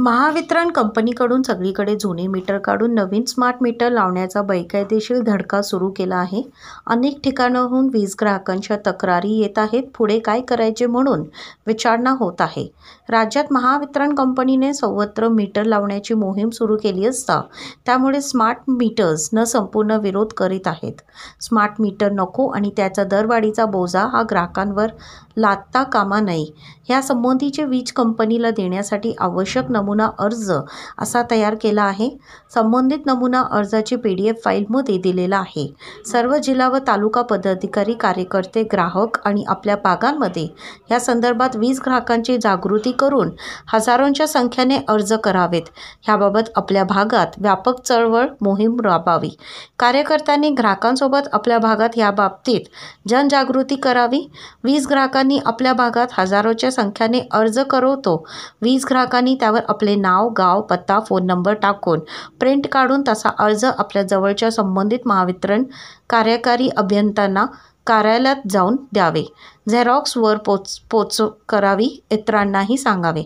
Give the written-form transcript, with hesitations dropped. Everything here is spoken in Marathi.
महावितरण कंपनीकडून सगळीकडे जुने मीटर काढून नवीन स्मार्ट मीटर लावण्याचा बेकायदेशीर धडका सुरू केला आहे। अनेक ठिकाणाहून वीज ग्राहकांच्या तक्रारी येत आहेत। पुढे काय करायचे म्हणून विचारणा होत आहे। राज्यात महावितरण कंपनीने सर्वत्र मीटर लावण्याची मोहीम सुरू केली असता त्यामुळे स्मार्ट मीटर्स न संपूर्ण विरोध करीत आहेत। स्मार्ट मीटर नको आणि त्याचा दरवाढीचा बोजा हा ग्राहकांवर लादता कामा नये यासंबंधीचे वीज कंपनीला देण्यासाठी आवश्यक नमुना अर्ज असा तयार केला आहे। संबंधित नमुना अर्जाची PDF फाईलमध्ये दिलेला आहे। सर्व जिल्हा व तालुका पदाधिकारी, कार्यकर्ते, ग्राहक आणि आपल्या भागांमध्ये या संदर्भात वीज ग्राहकांची जागृती करून हजारोंच्या संख्येने अर्ज करावेत। याबाबत आपल्या भागात व्यापक चळवळ मोहीम राबवावी। कार्यकर्त्यांनी ग्राहकांसोबत आपल्या भागात याबाबतीत जनजागृती करावी। वीज ग्राहकांनी आपल्या भागात हजारोच्या संख्येने अर्ज करवतो। वीज ग्राहकांनी त्यावर आपले नाव, गाव, पत्ता, फोन नंबर टाकून प्रिंट काढून तसा अर्ज आपल्या जवळच्या संबंधित महावितरण कार्यकारी अभियंत्यांना कार्यालयात जाऊन द्यावे। झेरॉक्स वर पोच करावी, इतरांनाही सांगावे।